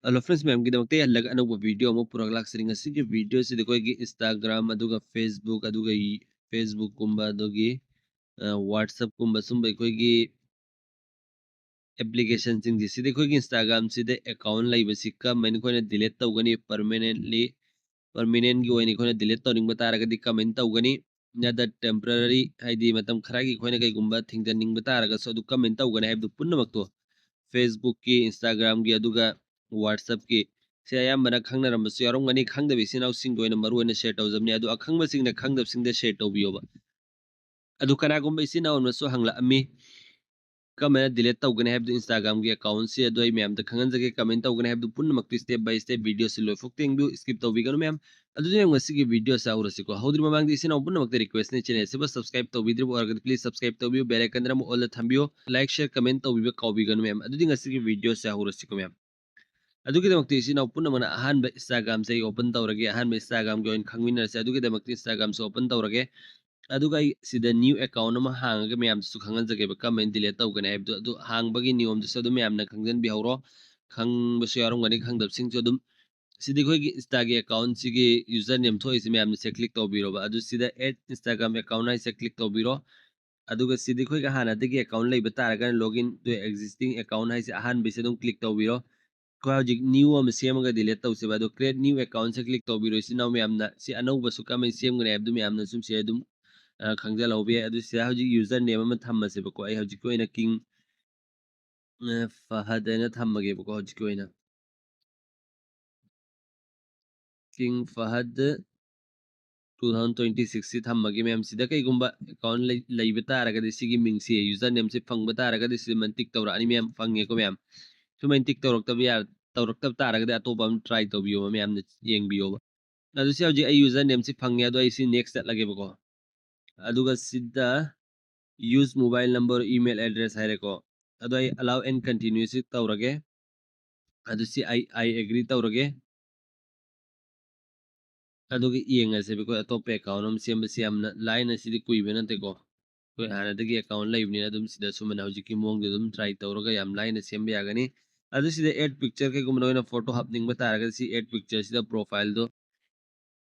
hello friends ma'am गिदमक्ते हल्लग अनौब video अमु पुरक लाक्सरिंग असि video से देखो Instagram अदुगा Facebook अदुगा Facebook कुंबा अदुगी WhatsApp कुंबा Sumba कोई एप्लीकेशन सिंग जिसि देखो इंस्टाग्राम सिदे अकाउंट लाइबसि मैंने कोई डिलीट तौगनी परमानेंट की ओइनी कोई डिलीट तौनिंग बतारगदि कमेंट तौगनी नदा टेम्पररी हाइदि मतम खरागी कोई कईगुंबा थिंगदनिंग बतारगसो अदु कमेंट तौगनी हाइबदु पुन्नमक्तो फेसबुक की इंस्टाग्राम की अदुगा व्हाट्सएप की से अयाम्बना खंगनरमबसु यारमगनी खंगदबि सिनाउसिंग गोइना मरुअना शेयर तौजबनी अदु अखंगबसिंगना खंगदबसिंगदा शेयर तौबियोबा अदु कनागुंबा इसिनाउनसु हंगलाअमी कमेंट डिलीट तौगने हैब इंस्टाग्राम की अकाउंट से अदु आई मैम द खंगनजगे कमेंट तौगने हैब पुन्नमक्ति स्टेप बाय स्टेप वीडियो से लोफोक्तेंगदु स्किप तौबिगनु मैम अदु जे ngasi वीडियो सा उरसिको हौद्रि ममांगदि इसिना पुन्नमक्ति रिक्वेस्ट ने चैनल से सब्सक्राइब तौबिद्रि और प्लीज सब्सक्राइब तौबियो बेल आइकन दरम ऑल थंबियो लाइक शेयर कमेंट तौबिबो कौबिगनु मैम अदु ngasi वीडियो सा उरसिको मैम अदुगिदमक्ति इसिना पुन्नमना अहान इंस्टाग्राम से ओपन तौरगे अहान इंस्टाग्राम के खंगमिनरसे अदुगिदमक्ति इंस्टाग्राम से ओपन तौरगे अदुगा सिदा न्यू अकाउंट अमा हांगा मैम सु खंगनजगे कमेंट डिलीट तौगने हैबदु अदु हांगबगी नियम दुस अदु मैम ना खंगजन बिहौरो खंगबसु यारमगनी खंगदबसिंग अदुम सिदी कोई इंस्टा के अकाउंट सिगी यूजर नेम थोइस मैम से क्लिक तौबिरोबा अदु सिदा एड इंस्टाग्राम अकाउंट है से क्लिक तौबिरो अदुगा सिदी कोई हाना दगी अकाउंट लेबा तारगा लॉगिन टू एक्जिस्टिंग अकाउंट है से अहान बिसे दुम क्लिक तौबिरो को हजिक न्यू अम सेमगा डिलीट तौसेबा अदु क्रिएट न्यू अकाउंट से क्लिक तौबिरो सिनाउ मैम ना सि अनौबसु कमेंट सेमगने हैबदु मैम ना सुम से अदुम खंगजलौबे अदु सिदा हजिक यूजर नेम अमा थम्मसेबको आई हजिक कोइना किंग फहद ना थम्मगेबको हजिक कोइना किंग फहद 2026 से थम्मगे मैम सिदा कईगुंबा अकाउंट लेबा तारगदि सिगी मिंगसे यूजर नेम से फंगबा तारगदि सि मन टिक तौरानी मैम फंगेको मैम सुमन टिक तौरक्तब यार तौरक्तब तारगदि अतोबा हम ट्राई तौबियो मैम ने येंगबियो अदु से हजिक आई यूजर नेम से फंगे अदु आई सि नेक्स्ट चटलगेबको अदुगा सिदा use mobile number email address हाइरेको अदु आई अलाउ एंड कंटिन्यू से तौरगे अदु से आई एग्री तौरगे अदुगी येंगसे बिको अतोपे अकाउंट हम सेम यामना लाइन सिदी कुइबे नतेको कोई हानादगी अकाउंट लाइबनी अदुम सिदा सुमना हजिकी मोंग दे ट्राई तौरगा याम लाइन सेम यागनी अदु सिदा ऐड पिक्चर के गुमनोइना फोटो हपनिंग बतारगा सि ऐड पिक्चर सिदा प्रोफाइल दो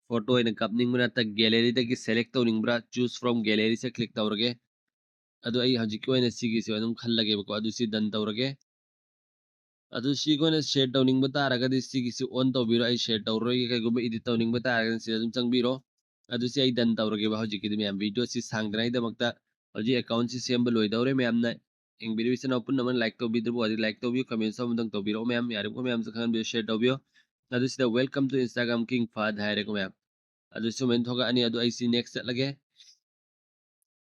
फोटो इन कपनिंग बना तक गैलरी तक सेलेक्ट तौनिंग चूज फ्रॉम गैलरी से क्लिक तौरगे अदु आई हजिकी ओइना सिगी से अदुम खल्लगे बको अदु सि डन तौरगे अदु सिगोना शेयर तौनिंग बतारगा सिगी से ऑन तौबिरो आई शेयर तौरोय कइगुम एडिट तौनिंग बतारगा सि अदुम चंगबिरो अदु सि आई डन तौरगे बा हजिकी मैम वीडियो सि सांगद्राई दमक्ता हजि अकाउंट सि सेम लोइदौरे मैम ना इंग ओपन नमन लाइक तौबिद्रबो अदि लाइक तौबियो कमेंट समदंग तौबिरो मैम यारको मैम से खान शेयर तौबियो अदु सिदा वेलकम टू इंस्टाग्राम किंग फाद हायरेको मैम अदु सुमेन थोगा अनि अदु आई सी नेक्स्ट चटलगे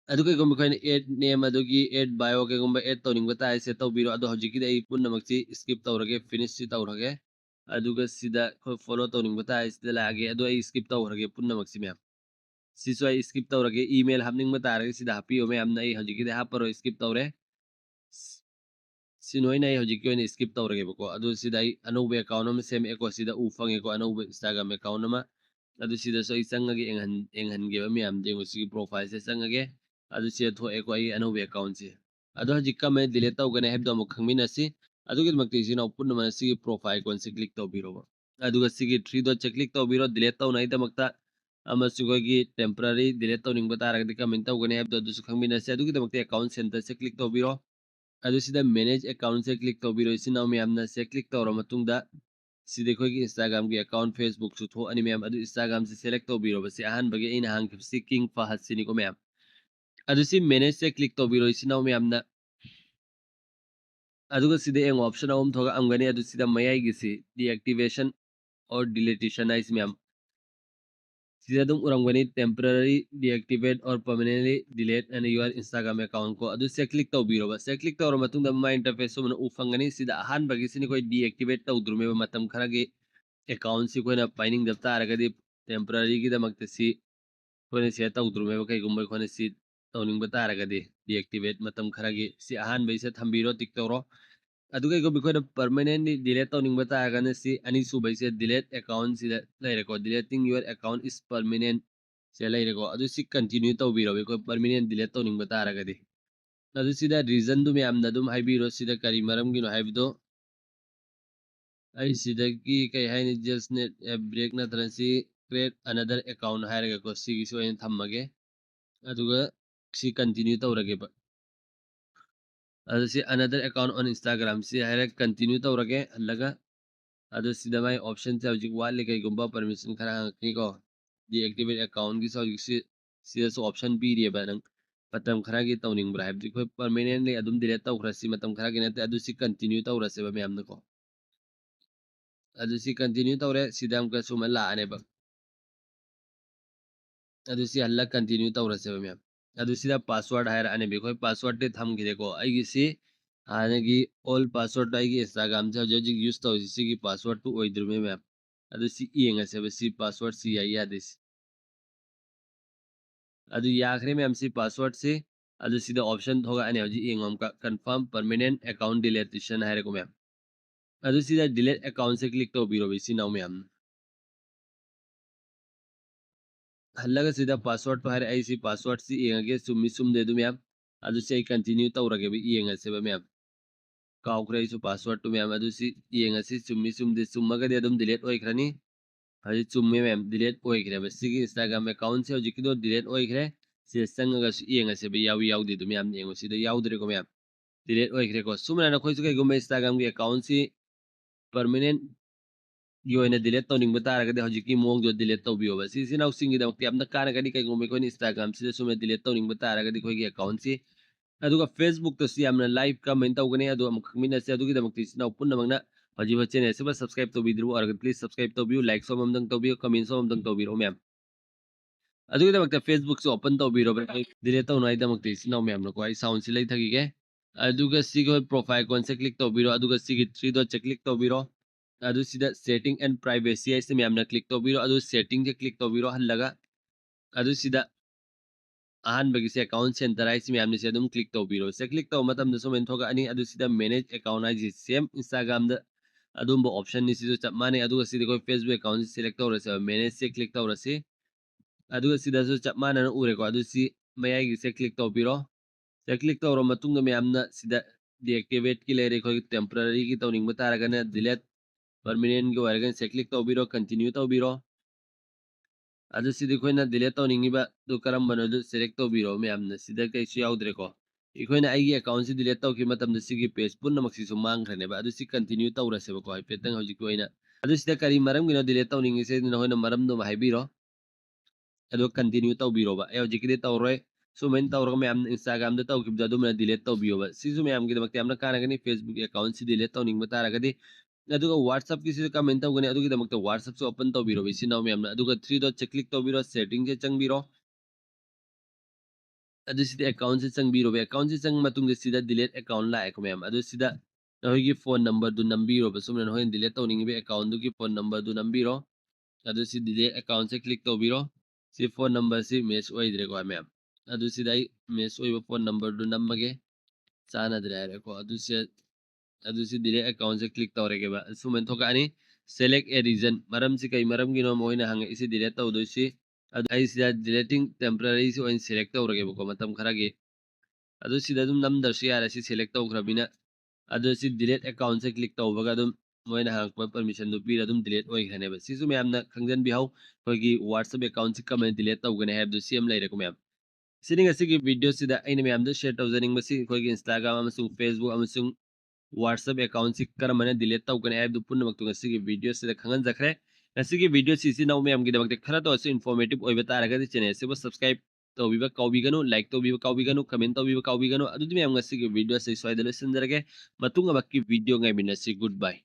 अदु कइगुम खैन एड नेम अदुगी एड बायो कइगुम एड तौनिंग बताय से तौबिरो अदु हजिकी दai पुन्नमक्सि स्किप तौरगे फिनिश सि तौरगे अदुगा सिदा खो फॉलो तौनिंग बताय सिदा लागे अदु आई स्किप तौरगे पुन्नमक्सि मैम सिसो आई स्किप तौरगे ईमेल हापनिंग बतारगे सिदा हापियो मैम ना आई हजिकी दे हापरो स्किप तौरे सिनोइना आई हजिकी ओइन स्किप तौरगे बको अदु सिदा आई अनौबे अकाउंट अमा सेम एको सिदा उ फंगेको अनौबे इंस्टाग्राम अकाउंट अमा अदु सिदा सो आई चंगगे एंगहनगे मैम जेंगो सिगी प्रोफाइल से चंगगे अदु से थो एको आई अनौबे अकाउंट से अदु हजिक का मैं डिलीट तौगने हैबदो अमु खंगमिनसी अदुगी मक्ति सिना पुन्न मन सिगी प्रोफाइल कोन से क्लिक तौबिरो अदुगा सिगी थ्री डॉट से क्लिक तौबिरो डिलीट तौनाई दमक्ता अमा सिगोगी टेम्पररी डिलीट तौनिंग बतारगदि कमेंट तौगने हैबदो अदु खंगमिनसी अदुगी दमक्ति अकाउंट सेंटर से क्लिक तौबिरो अदु सिदा मैनेज अकाउंट से क्लिक तौबिरो सिना मैमना से क्लिक तौर मतुंगदा सिदे खोगी इंस्टाग्राम की अकाउंट फेसबुक सु थो अनि मैम अदु इंस्टाग्राम से सेलेक्ट तौबिरो बसे अहान बगे इन हांग खिपसि किंग फहद सिनी को मैम अदु सि मैनेज से क्लिक तौबिरो सिना मैमना अदुगा सिदे एंग ऑप्शन अहम थोगा अमगनी अदु सिदा मयाई गिसी डीएक्टिवेशन और डिलीटेशन आइस मैम सिदा तुम उरंगनी टेम्पररी डीएक्टिवेट और permanently delete and your Instagram account को अदु से क्लिक तौबिरो बस से क्लिक तौर मतुंग द मा इंटरफेस सुमन उफंगनी सिदा अहान बगी सिनी कोई डीएक्टिवेट तौद्रुमे मतम खरगे अकाउंट से कोई पाइनिंग दब तारगदी टेम्पररी की दमक से कोई से तौद्रुमे कई गुम्बे कोई सी तौनिंग तारगदी डीएक्टिवेट मतम खरगे से अहान बई से थंबीरो टिक तौरो अदुगे को बिखोय परमानेंटली डिलीट तौनिंग तारगने सी अनी सुबई से डिलीट अकाउंट से लेरेको deleting your account is permanent से लेरेको अदु सी कंटिन्यू तौबिरो बिखोय परमानेंट डिलीट तौनिंग तारगदी अदु सिदा रीजन दु मैम ना दुम हाइबिरो सिदा करी मरम गिनो हाइबिदो ai sidagi kai haini just net break na transi create another account hairga ko sigi so en thammage aduga si continue tawrage ba adu si another account on Instagram si hairga continue tawrage allaga adu sida mai option ta hojik wali kai gumba permission khara ni ko deactivate account gi so hojik sida so option bi ri ba nang matam khara gi tawning bra habdi ko permanently adum delete tawkhra si matam khara gi nate adu si continue tawrase ba myam na ko adu si continue tawre sidam ka suma la ane ba adu si halla continue tawrase ba myam adu sida password hair ane be ko password te tham gide ko ai gi si ane gi all password ai gi Instagram cha jo ji use taw si gi password tu oidur me myam adu si yenga se ba si password si ya this adu yakhre myam si password si adu sida option thoga ane hoji yengom ka confirm permanent account deletion hair ko myam adu sida delete account se click to biro be si now myam हल्लगा सीधा password तो हर ऐसी password सी येंगे सुम्मी सुम दे दूं ma'am अदु से continue तौरगे बि येंगा से ma'am काउक्रे इस password तो ma'am अदु सी येंगा से सुम्मी सुम दे सुम्मगा दे दुम डिलीट ओइखरानी हजि सुम्मे मैम डिलीट ओइखरे बस सी इंस्टाग्राम अकाउंट से हजि किदो डिलीट ओइखरे से संगा येंगा से बि याव याव दे दु मैम येंगो सी दे याव दरे को मैम डिलीट ओइखरे को सुमना न खोइ सुके गुम इंस्टाग्राम के अकाउंट सी परमानेंट योने डिलीट तौनिंग बतारगदे हजिकी मोंग जो delete तौबियोबा C now सिंगी दमक्ति amna kanagadi kai gombe ko Instagram sida sume delete tauning बतारगदि khoi gi account si aduga Facebook to si amna live comment tawgani adu am khmina se adugi damukti sinaw punna magna haji bachene se subscribe to bidru or please subscribe to view like so mamdang to view comment so mamdang to biro mem adugi damakta Facebook so open to biro delete taw nai damakti sinaw mem no ko ai sound si lai thagi ge aduga si go profile kon se click to biro aduga si gi 3 dot che click to biro adu sida setting and privacy ai se myamna click to biro adu setting je click to biro hallaga adu sida ahan bagi se account center ai se myamni se adum click to biro se click to matam da so men thoga ani adu sida manage account ai je same Instagram da adum bo option ni si chap mane adu sida ko Facebook account select to rase manage se click to rase adu sida so chap mane na ure ko adu si mayai gi se click to biro se click to ro matung da myamna sida deactivate ki le re ko temporary ki to ning bata raga na delete permanent ꯒꯤ ꯑꯣꯏꯔꯒꯅ ꯁꯦ click ꯇꯧꯕꯤꯔꯣ continue ꯇꯧꯕꯤꯔꯣ ꯑꯗꯨ ꯁꯤꯗꯤ ꯑꯩꯈꯣꯏꯅ delete ꯇꯧꯅꯤꯡꯉꯤꯕ ꯑꯗꯨ ꯀꯔꯝꯕꯅꯣ ꯑꯗꯨ ꯁꯦꯂꯦꯛ ꯇꯧꯕꯤꯔꯣ ꯃꯌꯥꯝꯅ ꯁꯤꯗ ꯀꯩꯁꯨ ꯌꯥꯎꯗ꯭ꯔꯦꯀꯣ ꯑꯩꯈꯣꯏꯅ ꯑꯩꯒꯤ ꯑꯦꯀꯥꯎꯟꯁꯤ ꯗꯤꯂꯦꯠ ꯇꯧꯈꯤꯕ ꯃꯇꯝꯗ ꯁꯤꯒꯤ ꯄꯦꯖ ꯄꯨꯝꯅꯃꯛꯁꯤꯁꯨ ꯃꯥꯡꯈ꯭ꯔꯅꯦꯕ ꯑꯗꯨ ꯁꯤ ꯀꯟꯇꯤꯅ꯭ꯌꯨ ꯇꯧꯔꯁꯦꯕꯀꯣ ꯍꯥꯏꯐꯦꯠꯇꯪ ꯍꯧꯖꯤꯛꯀꯤ ꯑꯣꯏꯅ ꯑꯗꯨ ꯁꯤꯗ ꯀꯔꯤ ꯃꯔꯝꯒꯤꯅꯣ ꯗꯤꯂꯦꯠ ꯇꯧꯅꯤꯡꯉꯤꯁꯦ ꯅꯈꯣꯏꯅ ꯃꯔꯝꯗꯨꯃ ꯍꯥꯏꯕꯤꯔꯣ ꯑꯗꯨꯒ ꯀꯟꯇꯤꯅ꯭ꯌꯨ ꯇꯧꯕꯤꯔꯣꯕ ꯑꯩ ꯍꯧꯖꯤꯛꯀꯤꯗꯤ ꯇꯧꯔꯣꯏ ꯁꯨꯃꯥꯏꯅ ꯇꯧꯔꯒ ꯃꯌꯥꯝꯅ ꯏꯟꯁꯇꯥꯒ꯭ꯔꯥꯝꯗ ꯇꯧꯈꯤꯕꯗꯣ ꯑꯗꯨꯃꯅ ꯗꯤꯂꯦꯠ ꯇꯧꯕꯤꯌꯣꯕ ꯁꯤꯁꯨ ꯃꯌꯥꯝꯒꯤꯗꯃꯛꯇ ꯌꯥꯝꯅ ꯀꯥꯟꯅꯒꯅꯤ ꯐꯦꯁꯕꯨꯛ ꯑꯦꯀꯥꯎꯟꯁꯤ ꯗꯤꯂꯦꯠ ꯇꯧꯅꯤꯡꯕ ꯇꯥꯔꯒꯗꯤ ꯑꯗꯨꯒ WhatsApp ꯀꯤꯁꯤꯗ ꯀꯃꯦꯟ ꯇꯧꯒꯅꯤ ꯑꯗꯨꯒꯤꯗꯃꯛꯇ WhatsApp ꯁꯨ ꯑꯣꯄꯟ ꯇꯧꯕꯤꯔꯣ ꯏꯆꯤꯟꯅꯥꯎ ꯃꯌꯥꯝꯅ ꯑꯗꯨꯒ 3 ꯗꯣꯠ ꯁꯦ ꯀ꯭ꯂꯤꯛ ꯇꯧꯕꯤꯔꯣ ꯁꯦꯇꯤꯡꯁꯦ ꯆꯪꯕꯤꯔꯣ ꯑꯗꯨ ꯁꯤꯗ ꯑꯦꯀꯥꯎꯟꯁꯦ ꯆꯪꯕꯤꯔꯣꯕ ꯑꯦꯀꯥꯎꯟꯁꯦ ꯆꯪꯕ ꯃꯇꯨꯡꯗ ꯁꯤꯗ ꯗꯤꯂꯦꯠ ꯑꯦꯀꯥꯎꯟ ꯂꯥꯛꯑꯦꯀꯣ ꯃꯌꯥꯝ ꯑꯗꯨ ꯁꯤꯗ ꯅꯈꯣꯏꯒꯤ ꯐꯣꯟ ꯅꯝꯕꯔꯗꯨ ꯅꯝꯕꯤꯔꯣꯕ ꯁꯨꯝꯅ ꯅꯈꯣꯏꯅ ꯗꯤꯂꯦꯠ ꯇꯧꯅꯤꯡꯉꯤꯕ ꯑꯦꯀꯥꯎꯟꯗꯨꯒꯤ ꯐꯣꯟ ꯅꯝꯕꯔꯗꯨ ꯅꯝꯕꯤꯔꯣ ꯑꯗꯨ ꯁꯤ ꯗꯤꯂꯦꯠ ꯑꯦꯀꯥꯎꯟꯁꯦ ꯀ꯭ꯂꯤꯛ ꯇꯧꯕꯤꯔꯣ ꯁꯤ ꯐꯣꯟ ꯅꯝꯕꯔꯁꯤ ꯃꯦꯠꯆ ꯑꯣꯏꯗ꯭ꯔꯦꯀꯣ ꯃꯌꯥꯝ ꯑꯗꯨ ꯁꯤꯗ ꯑꯩ ꯃꯦꯠꯆ ꯑꯣꯏꯕ ꯐꯣꯟ ꯅꯝꯕꯔꯗꯨ ꯅꯝꯃꯒꯦ ꯆꯥꯟꯅꯗ꯭ꯔꯦ ꯍꯥꯏꯔꯦꯀꯣ ꯑꯗꯨ ꯁꯤ ꯗꯤꯂꯦꯠ ꯑꯦꯀꯥꯎꯟꯁꯦ ꯀ꯭ꯂꯤꯛ ꯇꯧꯔꯒꯦꯕ ꯁꯨꯃꯥꯏꯅ ꯊꯣꯛꯂꯛꯑꯅꯤ ꯁꯦꯂꯦꯛ ꯑꯦ ꯔꯤꯖꯟ ꯃꯔꯝꯁꯤ ꯀꯩ ꯃꯔꯝꯒꯤꯅꯣ ꯃꯣꯏꯅ ꯍꯪꯉꯛꯏꯁꯤ ꯗꯤꯂꯦꯠ ꯇꯧꯗꯣꯏꯁꯤ ꯑꯗꯨ ꯑꯩ ꯁꯤꯗ ꯗꯤꯂꯦꯇꯤꯡ ꯇꯦꯝꯄꯔꯔꯤꯁꯤ ꯑꯣꯏꯅ ꯁꯦꯂꯦꯛ ꯇꯧꯔꯒꯦꯕꯀꯣ ꯃꯇꯝ ꯈꯔꯒꯤ ꯑꯗꯨ ꯁꯤꯗ ꯑꯗꯨꯝ ꯅꯝꯗ꯭ꯔꯁꯨ ꯌꯥꯔꯦ ꯁꯤ ꯁꯦꯂꯦꯛ ꯇꯧꯈ꯭ꯔꯕꯅꯤꯅ ꯑꯗꯨ ꯁꯤ ꯗꯤꯂꯦꯠ ꯑꯦꯀꯥꯎꯟꯁꯦ ꯀ꯭ꯂꯤꯛ ꯇꯧꯕꯒ ꯑꯗꯨꯝ ꯃꯣꯏꯅ ꯍꯪꯉꯛꯄ ꯄꯔꯃꯤꯁꯟꯗꯨ ꯄꯤꯔ ꯑꯗꯨꯝ ꯗꯤꯂꯦꯠ ꯑꯣꯏꯈ꯭ꯔꯅꯦꯕ ꯁꯤꯁꯨ ꯃꯌꯥꯝꯅ ꯈꯪꯖꯟꯕꯤꯍꯧ ꯑꯩꯈꯣꯏꯒꯤ WhatsApp ꯑꯦꯀꯥꯎꯟꯁꯤ ꯀꯃꯥꯏꯅ ꯗꯤꯂꯦꯠ ꯇꯧꯒꯅꯤ ꯍꯥꯏꯕꯗꯨ ꯁꯤ ꯑꯃ ꯂꯩꯔꯦꯀꯣ ꯃꯌꯥꯝ ꯁꯤꯅꯤ ꯉꯁꯤꯒꯤ ꯚꯤꯗꯤꯑꯣꯁꯤꯗ ꯑꯩꯅ ꯃꯌꯥꯝꯗ ꯁꯦꯌꯔ ꯇꯧꯖꯅꯤꯡꯕꯁꯤ ꯑꯩꯈꯣꯏꯒꯤ Instagram ꯑꯃꯁꯨꯡ Facebook ꯑꯃꯁꯨꯡ WhatsApp ꯑꯦꯀꯥꯎꯟꯁꯤ ꯀꯔꯝꯕꯅ ꯗꯤꯂꯦꯠ ꯇꯧꯒꯅꯤ ꯍꯥꯏꯕꯗꯨ ꯄꯨꯝꯅꯃꯛꯇꯨ ꯉꯁꯤꯒꯤ ꯚꯤꯗꯤꯑꯣꯁꯤꯗ ꯈꯪꯍꯟꯖꯈ꯭ꯔꯦ ꯉꯁꯤꯒꯤ ꯚꯤꯗꯤꯑꯣꯁꯤ ꯏꯆꯤꯟꯅꯥꯎ ꯃꯌꯥꯝꯒꯤꯗꯃꯛꯇ ꯈꯔꯇ ꯑꯣꯏꯔꯁꯨ ꯏꯟꯐꯣꯔꯃꯦꯇꯤቭ ꯑꯣꯏꯕ ꯇꯥꯔꯒꯗꯤ ꯆꯦꯅꯦꯜ ꯑꯁꯤꯕꯨ ꯁꯕꯁꯀ꯭राꯏꯕ ꯇꯧꯕꯤꯕ ꯀꯥꯎꯕꯤꯒꯅꯨ ꯂꯥꯏꯛ ꯇꯧꯕꯤꯕ ꯀꯥꯎꯕꯤꯒꯅꯨ ꯀꯃꯦꯟ ꯇꯧꯕꯤꯕ ꯀꯥꯎꯕꯤꯒꯅꯨ ꯑꯗꯨꯗꯤ ꯃꯌꯥꯝ ꯉꯁꯤꯒꯤ ꯚꯤꯗꯤꯑꯣ ꯑꯁꯤ ꯁ꯭ꯋꯥꯏꯗ ꯂꯣꯏꯁꯤꯟꯖꯔꯒꯦ ꯃꯇꯨꯡ ꯑꯃꯛꯀꯤ ꯚꯤꯗꯤꯑꯣ ꯉꯥꯏꯃꯤꯟꯅꯁꯤ ꯒꯨꯗ ꯕꯥꯏ